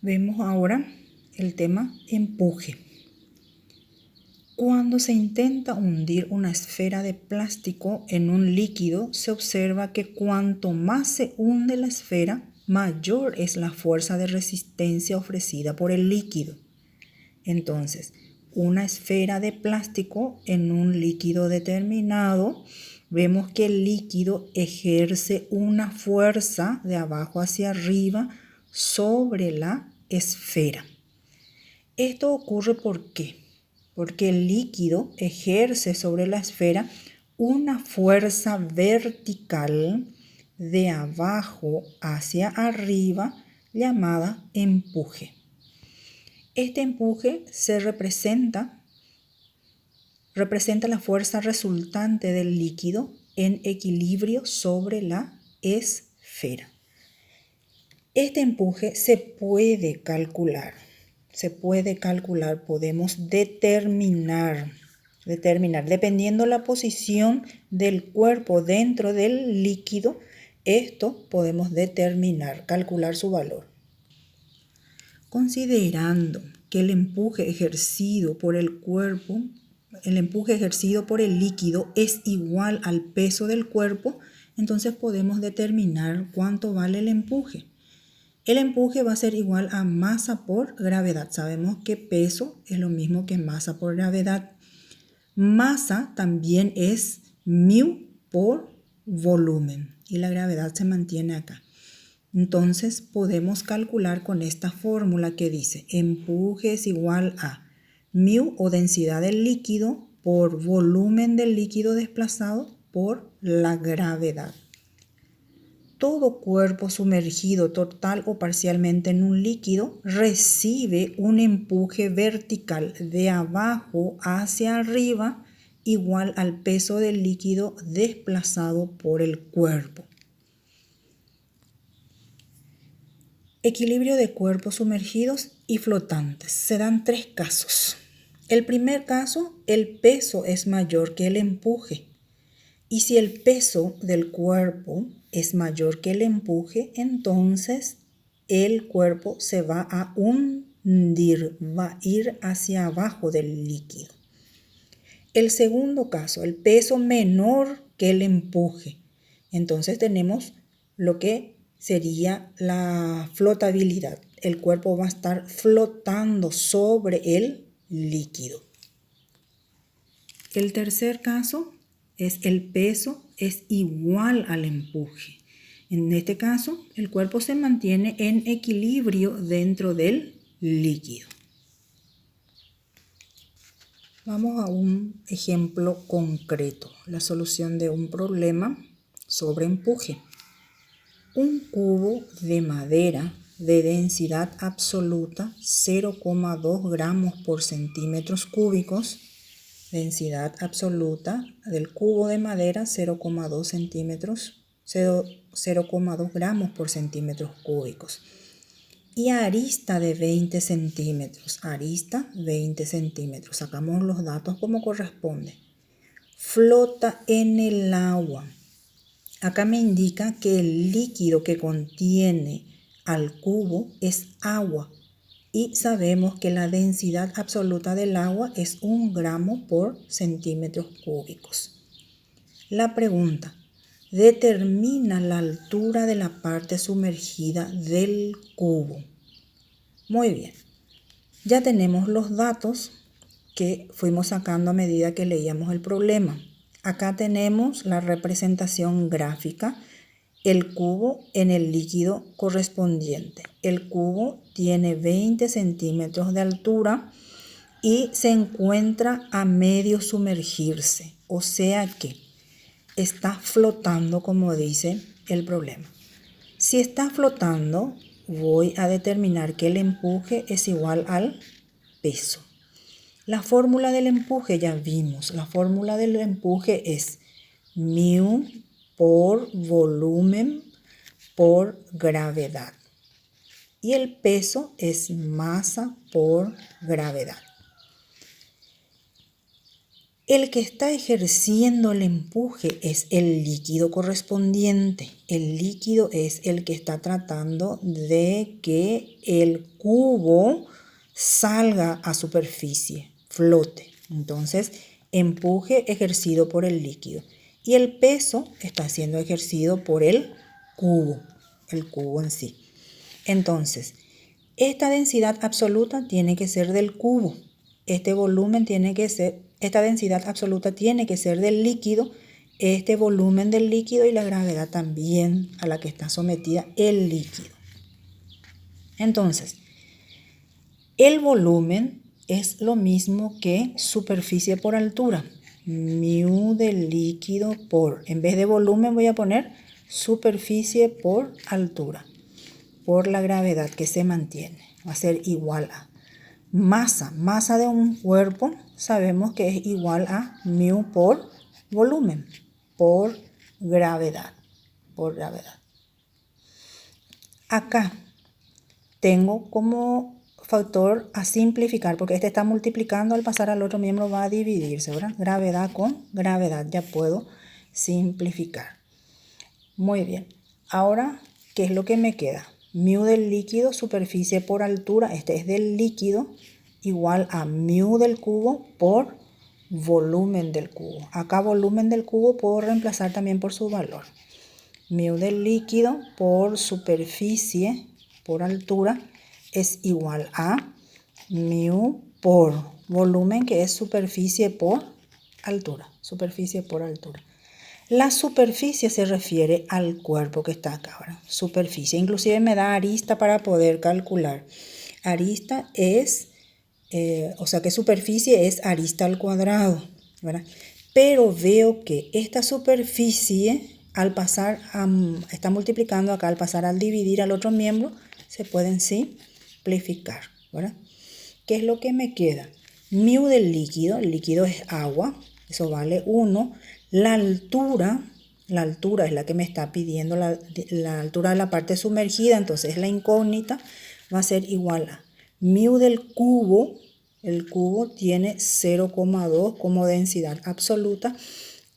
Vemos ahora el tema empuje. Cuando se intenta hundir una esfera de plástico en un líquido, se observa que cuanto más se hunde la esfera, mayor es la fuerza de resistencia ofrecida por el líquido. Entonces, una esfera de plástico en un líquido determinado, vemos que el líquido ejerce una fuerza de abajo hacia arriba sobre la esfera. Esto ocurre ¿por qué? Porque el líquido ejerce sobre la esfera una fuerza vertical de abajo hacia arriba llamada empuje. Este empuje representa la fuerza resultante del líquido en equilibrio sobre la esfera. Este empuje se puede calcular, podemos determinar, dependiendo la posición del cuerpo dentro del líquido, esto podemos calcular su valor. Considerando que el empuje ejercido por el líquido es igual al peso del cuerpo, entonces podemos determinar cuánto vale el empuje. El empuje va a ser igual a masa por gravedad. Sabemos que peso es lo mismo que masa por gravedad. Masa también es μ por volumen y la gravedad se mantiene acá. Entonces podemos calcular con esta fórmula que dice empuje es igual a μ o densidad del líquido por volumen del líquido desplazado por la gravedad. Todo cuerpo sumergido total o parcialmente en un líquido recibe un empuje vertical de abajo hacia arriba igual al peso del líquido desplazado por el cuerpo. Equilibrio de cuerpos sumergidos y flotantes. Se dan 3 casos. El primer caso, el peso es mayor que el empuje. Y si el peso del cuerpo es mayor que el empuje, entonces el cuerpo se va a hundir, va a ir hacia abajo del líquido. El segundo caso, el peso menor que el empuje. Entonces tenemos lo que sería la flotabilidad. El cuerpo va a estar flotando sobre el líquido. El tercer caso es el peso es igual al empuje. En este caso, el cuerpo se mantiene en equilibrio dentro del líquido. Vamos a un ejemplo concreto, la solución de un problema sobre empuje. Un cubo de madera de densidad absoluta 0,2 gramos por centímetros cúbicos, densidad absoluta del cubo de madera 0,2 gramos por centímetros cúbicos. Y arista de 20 centímetros, sacamos los datos como corresponde. Flota en el agua. Acá me indica que el líquido que contiene al cubo es agua y sabemos que la densidad absoluta del agua es 1 gramo por centímetros cúbicos. La pregunta, determina la altura de la parte sumergida del cubo. Muy bien, ya tenemos los datos que fuimos sacando a medida que leíamos el problema. Acá tenemos la representación gráfica, el cubo en el líquido correspondiente. El cubo tiene 20 centímetros de altura y se encuentra a medio sumergirse, o sea que está flotando como dice el problema. Si está flotando, voy a determinar que el empuje es igual al peso. La fórmula del empuje ya vimos. La fórmula del empuje es μ por volumen por gravedad. Y el peso es masa por gravedad. El que está ejerciendo el empuje es el líquido correspondiente. El líquido es el que está tratando de que el cubo salga a superficie, flote. Entonces, empuje ejercido por el líquido. Y el peso está siendo ejercido por el cubo en sí. Entonces, esta densidad absoluta tiene que ser del cubo. Este volumen tiene que ser, esta densidad absoluta tiene que ser del líquido, este volumen del líquido y la gravedad también a la que está sometida el líquido. Entonces, el volumen es lo mismo que superficie por altura. Mu del líquido por, en vez de volumen voy a poner superficie por altura, por la gravedad que se mantiene. Va a ser igual a masa de un cuerpo, sabemos que es igual a mu por volumen, por gravedad, Acá tengo como factor a simplificar, porque este está multiplicando, al pasar al otro miembro va a dividirse, ¿verdad? Gravedad con gravedad, ya puedo simplificar. Muy bien, ahora, ¿qué es lo que me queda? Mu del líquido, superficie por altura, este es del líquido, igual a mu del cubo por volumen del cubo. Acá volumen del cubo puedo reemplazar también por su valor. Mu del líquido por superficie por altura es igual a mu por volumen, que es superficie por altura. Superficie por altura. La superficie se refiere al cuerpo que está acá, ¿verdad? Superficie. Inclusive me da arista para poder calcular. Arista es, o sea que superficie es arista al cuadrado, ¿verdad? Pero veo que esta superficie, al pasar, está multiplicando acá, al pasar al dividir al otro miembro, se pueden simplificar, ¿verdad? ¿Qué es lo que me queda? Mu del líquido, el líquido es agua, eso vale 1. La altura es la que me está pidiendo la altura de la parte sumergida, entonces la incógnita va a ser igual a mu del cubo, el cubo tiene 0,2 como densidad absoluta,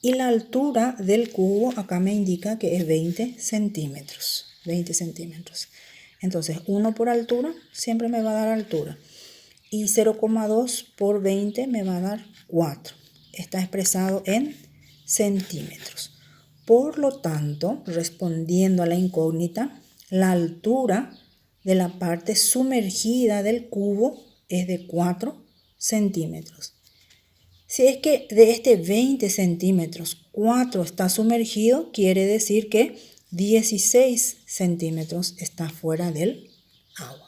y la altura del cubo acá me indica que es 20 centímetros. 20 centímetros. Entonces 1 por altura siempre me va a dar altura. Y 0,2 por 20 me va a dar 4. Está expresado en centímetros. Por lo tanto, respondiendo a la incógnita, la altura de la parte sumergida del cubo es de 4 centímetros. Si es que de este 20 centímetros 4 está sumergido, quiere decir que 16 centímetros está fuera del agua.